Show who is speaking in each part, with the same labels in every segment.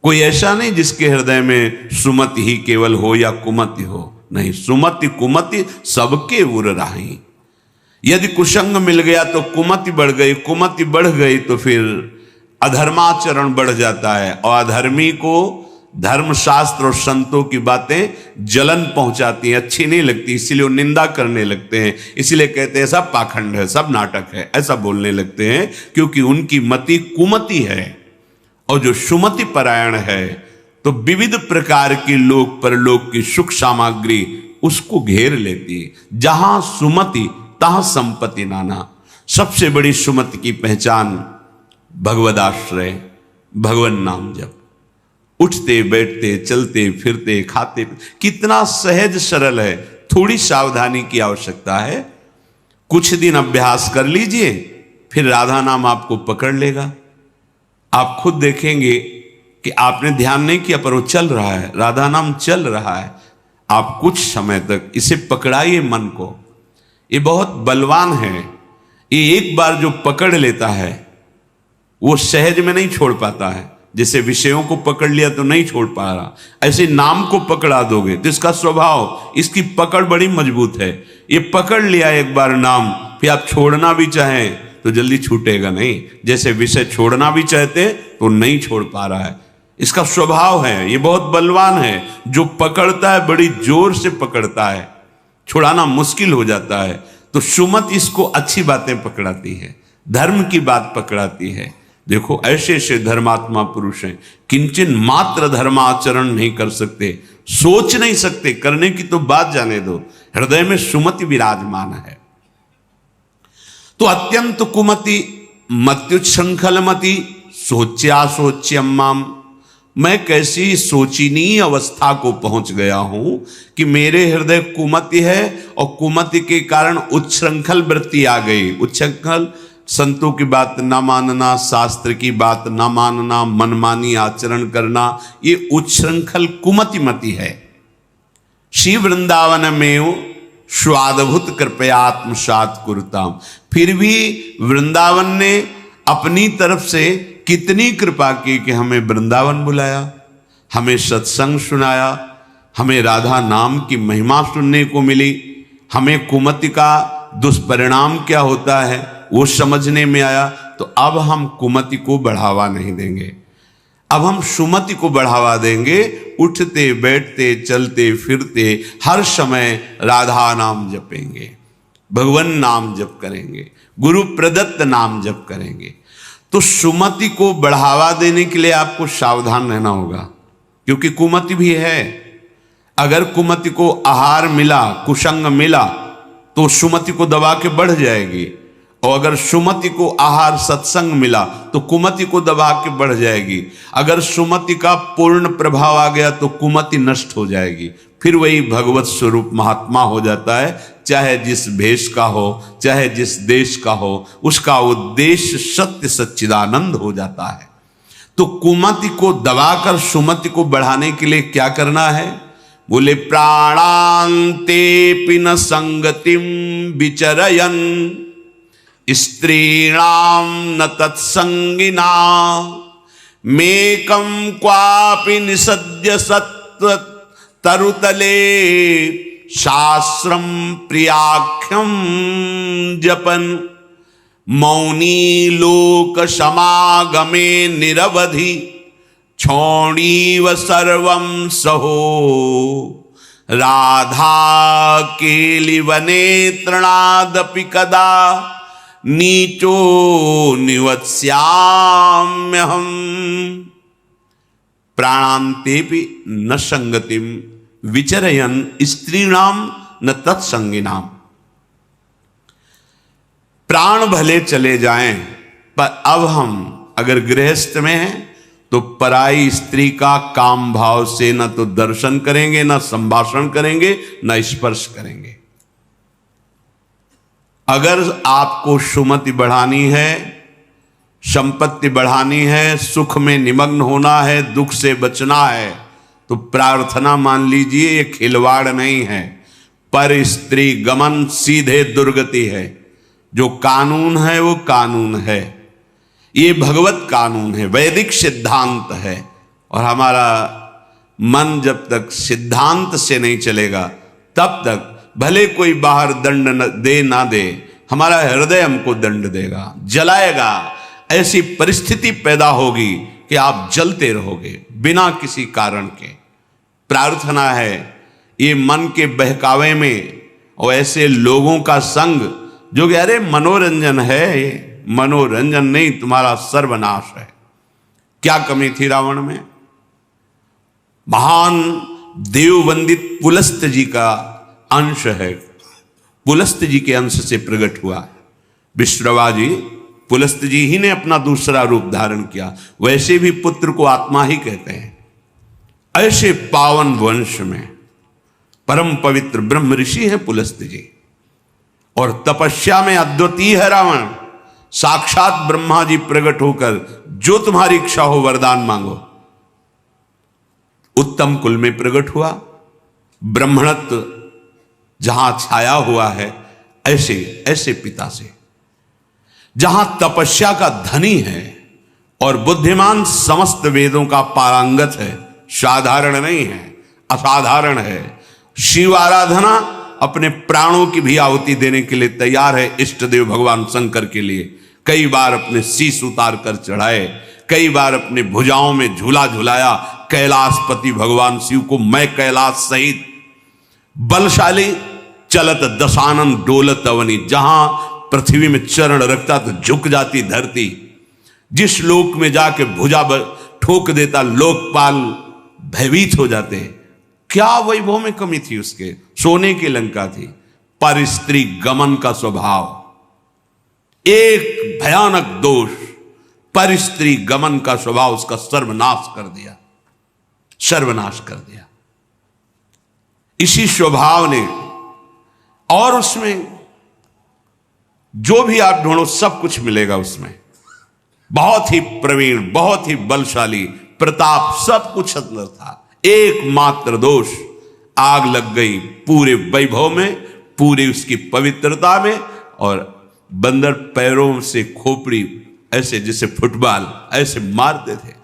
Speaker 1: कोई ऐसा नहीं जिसके हृदय में सुमति ही केवल हो या कुमति हो, नहीं, सुमति कुमति सबके उर राही। यदि कुसंग मिल गया तो कुमति बढ़ गई, कुमति बढ़ गई तो फिर अधर्माचरण बढ़ जाता है, और अधर्मी को धर्मशास्त्र और संतों की बातें जलन पहुंचाती हैं, अच्छी नहीं लगती, इसीलिए वो निंदा करने लगते हैं, इसीलिए कहते हैं सब पाखंड है, सब नाटक है, ऐसा बोलने लगते हैं, क्योंकि उनकी मति कुमति है। और जो सुमति परायण है तो विविध प्रकार की लोक परलोक की सुख सामग्री उसको घेर लेती है। जहां सुमति तहां संपत्ति नाना। सबसे बड़ी सुमति की पहचान भगवदाश्रय, भगवन नाम जप, उठते बैठते चलते फिरते खाते, कितना सहज सरल है। थोड़ी सावधानी की आवश्यकता है। कुछ दिन अभ्यास कर लीजिए, फिर राधा नाम आपको पकड़ लेगा। आप खुद देखेंगे कि आपने ध्यान नहीं किया पर वो चल रहा है, राधा नाम चल रहा है। आप कुछ समय तक इसे पकड़ाइए मन को, ये बहुत बलवान है। ये एक बार जो पकड़ लेता है वो सहज में नहीं छोड़ पाता है। जैसे विषयों को पकड़ लिया तो नहीं छोड़ पा रहा, ऐसे नाम को पकड़ा दोगे तो इसका स्वभाव, इसकी पकड़ बड़ी मजबूत है। ये पकड़ लिया एक बार नाम, फिर आप छोड़ना भी चाहें तो जल्दी छूटेगा नहीं। जैसे विषय छोड़ना भी चाहते तो नहीं छोड़ पा रहा है, इसका स्वभाव है। ये बहुत बलवान है, जो पकड़ता है बड़ी जोर से पकड़ता है, छुड़ाना मुश्किल हो जाता है। तो सुमति इसको अच्छी बातें पकड़ाती है, धर्म की बात पकड़ाती है। देखो ऐसे ऐसे धर्मात्मा पुरुष हैं, किंचन मात्र धर्माचरण नहीं कर सकते, सोच नहीं सकते, करने की तो बात जाने दो, हृदय में सुमति विराजमान है। तो अत्यंत कुमति मत्युच्छृंखलमति सोच्या सोच्यम्माम, मैं कैसी सोचनीय अवस्था को पहुंच गया हूं कि मेरे हृदय कुमति है और कुमति के कारण उच्छृंखल वृत्ति आ गई। उच्छृंखल संतों की बात न मानना, शास्त्र की बात न मानना, मनमानी आचरण करना, ये उच्छृंखल कुमतिमति है। श्री वृंदावन में स्वादभुत कृपया आत्मसात कुरुताम, फिर भी वृंदावन ने अपनी तरफ से कितनी कृपा की कि हमें वृंदावन बुलाया, हमें सत्संग सुनाया, हमें राधा नाम की महिमा सुनने को मिली, हमें कुमति का दुष्परिणाम क्या होता है वो समझने में आया। तो अब हम कुमति को बढ़ावा नहीं देंगे, अब हम सुमति को बढ़ावा देंगे। उठते बैठते चलते फिरते हर समय राधा नाम जपेंगे, भगवान नाम जप करेंगे, गुरु प्रदत्त नाम जप करेंगे। तो सुमति को बढ़ावा देने के लिए आपको सावधान रहना होगा, क्योंकि कुमति भी है। अगर कुमति को आहार मिला, कुसंग मिला, तो सुमति को दबा के बढ़ जाएगी, और अगर सुमति को आहार सत्संग मिला तो कुमति को दबा के बढ़ जाएगी। अगर सुमति का पूर्ण प्रभाव आ गया तो कुमति नष्ट हो जाएगी, फिर वही भगवत स्वरूप महात्मा हो जाता है। चाहे जिस भेष का हो, चाहे जिस देश का हो, उसका उद्देश्य सत्य सच्चिदानंद हो जाता है। तो कुमति को दबाकर सुमति को बढ़ाने के लिए क्या करना है? बोले प्राणांते पिन संगतिम विचरयन स्त्रीणाम न तत्संगिना मेकं क्वापि निसद्य सत्व तरुतले शास्त्रम प्रियाख्यम जपन मौनी लोक समागमे निरवधि क्षौणीव सर्वं सहो राधा केलिवने तृणादपि कदा नीचो निवत्स्याम्यहम् प्राणान्तेपि न संगतिम विचरयन् स्त्रीणाम न तत्संगिनाम। प्राण भले चले जाएं, पर अब हम अगर गृहस्थ में हैं तो पराई स्त्री का काम भाव से न तो दर्शन करेंगे, न संभाषण करेंगे, न स्पर्श करेंगे। अगर आपको सुमति बढ़ानी है, संपत्ति बढ़ानी है, सुख में निमग्न होना है, दुख से बचना है, तो प्रार्थना मान लीजिए, ये खिलवाड़ नहीं है। पर स्त्री गमन सीधे दुर्गति है। जो कानून है वो कानून है, ये भगवत कानून है, वैदिक सिद्धांत है। और हमारा मन जब तक सिद्धांत से नहीं चलेगा तब तक भले कोई बाहर दंड दे ना दे, हमारा हृदय हमको दंड देगा, जलाएगा। ऐसी परिस्थिति पैदा होगी कि आप जलते रहोगे बिना किसी कारण के। प्रार्थना है ये मन के बहकावे में और ऐसे लोगों का संग जो कि अरे मनोरंजन है, मनोरंजन नहीं, तुम्हारा सर्वनाश है। क्या कमी थी रावण में? महान देववंदित पुलस्त जी का अंश है, पुलस्त जी के अंश से प्रकट हुआ। विश्रवा जी, पुलस्त जी ही ने अपना दूसरा रूप धारण किया। वैसे भी पुत्र को आत्मा ही कहते हैं। ऐसे पावन वंश में परम पवित्र ब्रह्म ऋषि हैं पुलस्त जी, और तपस्या में अद्वितीय है रावण। साक्षात ब्रह्मा जी प्रकट होकर जो तुम्हारी इच्छा हो वरदान मांगो। उत्तम कुल में प्रकट हुआ, ब्राह्मणत्व जहां छाया हुआ है, ऐसे ऐसे पिता से, जहां तपस्या का धनी है और बुद्धिमान समस्त वेदों का पारंगत है। साधारण नहीं है, असाधारण है। शिव आराधना अपने प्राणों की भी आहुति देने के लिए तैयार है। इष्ट देव भगवान शंकर के लिए कई बार अपने शीश उतार कर चढ़ाए, कई बार अपने भुजाओं में झूला झुलाया। कैलाशपति भगवान शिव को मैं कैलाश सहित बलशाली चलत दशानन डोलत अवनी, जहां पृथ्वी में चरण रखता तो झुक जाती धरती, जिस लोक में जाके भुजा ठोक देता लोकपाल भयभीत हो जाते। क्या वैभव में कमी थी उसके? सोने की लंका थी। पर स्त्री गमन का स्वभाव, एक भयानक दोष, पर स्त्री गमन का स्वभाव उसका सर्वनाश कर दिया, सर्वनाश कर दिया इसी स्वभाव ने। और उसमें जो भी आप ढूंढो सब कुछ मिलेगा उसमें। बहुत ही प्रवीण, बहुत ही बलशाली, प्रताप सब कुछ अंदर था। एकमात्र दोष, आग लग गई पूरे वैभव में, पूरी उसकी पवित्रता में। और बंदर पैरों से खोपड़ी ऐसे जैसे फुटबॉल ऐसे मारते थे।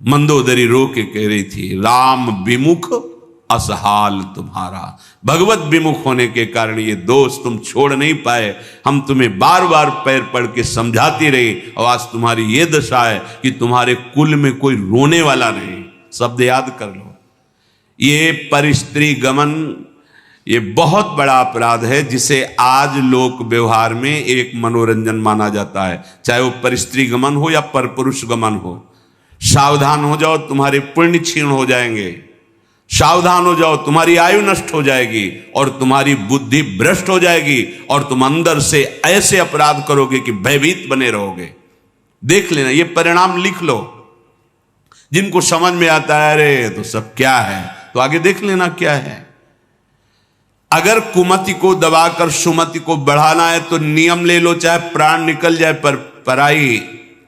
Speaker 1: मंदोदरी रो के कह रही थी, राम विमुख असहाल तुम्हारा। भगवत विमुख होने के कारण ये दोष तुम छोड़ नहीं पाए। हम तुम्हें बार बार पैर पड़ के समझाती रही, और आज तुम्हारी ये दशा है कि तुम्हारे कुल में कोई रोने वाला नहीं। शब्द याद कर लो। ये परस्त्री गमन, ये बहुत बड़ा अपराध है, जिसे आज लोक व्यवहार में एक मनोरंजन माना जाता है। चाहे वो परस्त्री गमन हो या परपुरुष गमन हो। सावधान हो जाओ, तुम्हारे पुण्य क्षीण हो जाएंगे। सावधान हो जाओ, तुम्हारी आयु नष्ट हो जाएगी और तुम्हारी बुद्धि भ्रष्ट हो जाएगी, और तुम अंदर से ऐसे अपराध करोगे कि भयभीत बने रहोगे। देख लेना, ये परिणाम लिख लो। जिनको समझ में आता है अरे तो सब क्या है, तो आगे देख लेना क्या है। अगर कुमति को दबाकर सुमति को बढ़ाना है तो नियम ले लो, चाहे प्राण निकल जाए, पर पराई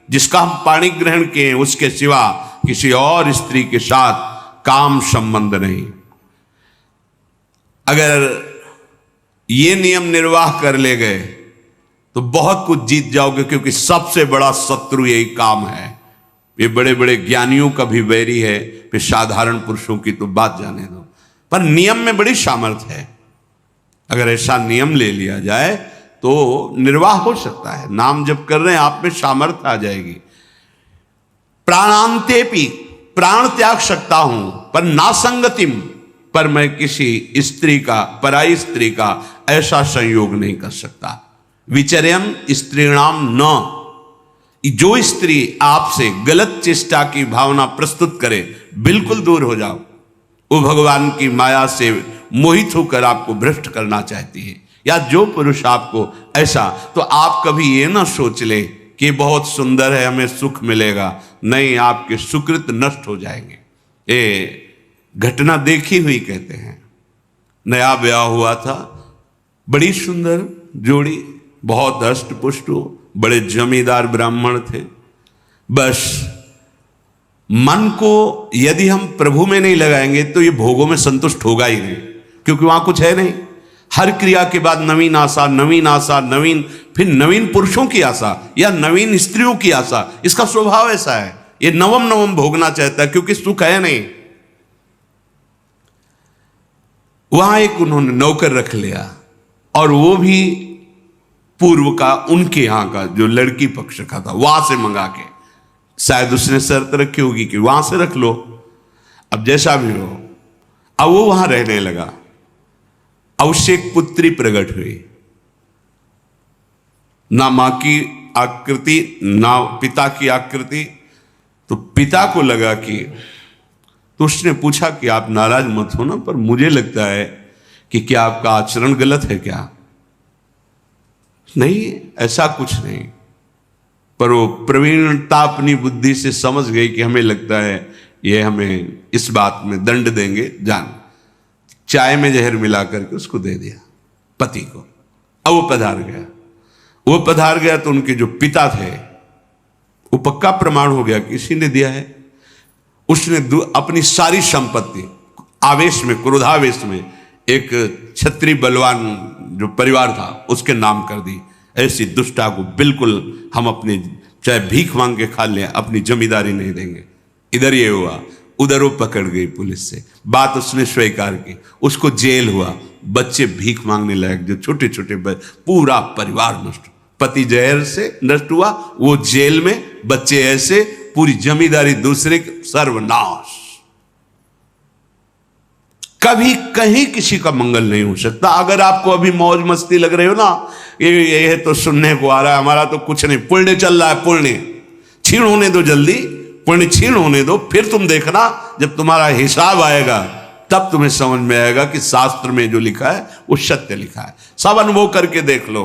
Speaker 1: जिसका हम पाणी ग्रहण किए हैं उसके सिवा किसी और स्त्री के साथ काम संबंध नहीं। अगर ये नियम निर्वाह कर ले गए तो बहुत कुछ जीत जाओगे, क्योंकि सबसे बड़ा शत्रु यही काम है। ये बड़े बड़े ज्ञानियों का भी वैरी है, फिर साधारण पुरुषों की तो बात जाने दो। पर नियम में बड़ी सामर्थ्य है। अगर ऐसा नियम ले लिया जाए तो निर्वाह हो सकता है। नाम जप कर रहे हैं, आप में सामर्थ्य आ जाएगी। प्राणांतेपि, प्राण त्याग सकता हूं, पर नासंगतिम, पर मैं किसी स्त्री का, पराई स्त्री का ऐसा संयोग नहीं कर सकता। विचर्यन स्त्रीणाम न, जो स्त्री आपसे गलत चेष्टा की भावना प्रस्तुत करे, बिल्कुल दूर हो जाओ। वो भगवान की माया से मोहित होकर आपको भ्रष्ट करना चाहती है। या जो पुरुष आपको ऐसा, तो आप कभी ये ना सोच ले कि बहुत सुंदर है, हमें सुख मिलेगा। नहीं, आपके सुकृत नष्ट हो जाएंगे। ये घटना देखी हुई कहते हैं। नया ब्याह हुआ था, बड़ी सुंदर जोड़ी, बहुत हष्ट पुष्ट, बड़े जमींदार ब्राह्मण थे। बस मन को यदि हम प्रभु में नहीं लगाएंगे तो ये भोगों में संतुष्ट होगा ही नहीं, क्योंकि वहां कुछ है नहीं। हर क्रिया के बाद नवीन आशा, नवीन आशा, नवीन, फिर नवीन पुरुषों की आशा या नवीन स्त्रियों की आशा। इसका स्वभाव ऐसा है। ये नवम नवम भोगना चाहता है, क्योंकि सुख है नहीं। वहां एक उन्होंने नौकर रख लिया, और वो भी पूर्व का, उनके यहां का, जो लड़की पक्ष का था, वहां से मंगा के, शायद उसने शर्त रखी होगी कि वहां से रख लो, अब जैसा भी हो। अब वो वहां रहने लगा। अब उससे एक पुत्री प्रकट हुई, ना मां की आकृति ना पिता की आकृति। तो पिता को लगा कि, तो उसने पूछा कि आप नाराज मत हो ना, पर मुझे लगता है कि क्या आपका आचरण गलत है क्या? नहीं, ऐसा कुछ नहीं। पर वो प्रवीणता अपनी बुद्धि से समझ गई कि हमें लगता है ये हमें इस बात में दंड देंगे, जान। चाय में जहर मिला करके उसको दे दिया पति को। अब वो पधार गया तो उनके जो पिता थे, वो पक्का प्रमाण हो गया कि इसी ने दिया है। उसने अपनी सारी संपत्ति आवेश में, क्रोधावेश में, एक क्षत्रिय बलवान जो परिवार था उसके नाम कर दी। ऐसी दुष्टा को बिल्कुल हम अपनी, चाहे भीख मांग के खा लें, अपनी जमींदारी नहीं देंगे। इधर ये हुआ, उधर वो पकड़ गई पुलिस से, बात उसने स्वीकार की, उसको जेल हुआ। बच्चे भीख मांगने लायक, जो छोटे छोटे, पूरा परिवार नष्ट। पति जहर से नष्ट हुआ, वो जेल में, बच्चे ऐसे, पूरी जमींदारी दूसरे, सर्वनाश। कभी कहीं किसी का मंगल नहीं हो सकता। अगर आपको अभी मौज मस्ती लग रही हो ना, ये तो सुनने को आ रहा है, हमारा तो कुछ नहीं, पुण्य चल रहा है, पुण्य छीण होने दो, जल्दी पुण्य छीण होने दो, फिर तुम देखना जब तुम्हारा हिसाब आएगा तब तुम्हें समझ में आएगा कि शास्त्र में जो लिखा है वो सत्य लिखा है। सब अनुभव करके देख लो।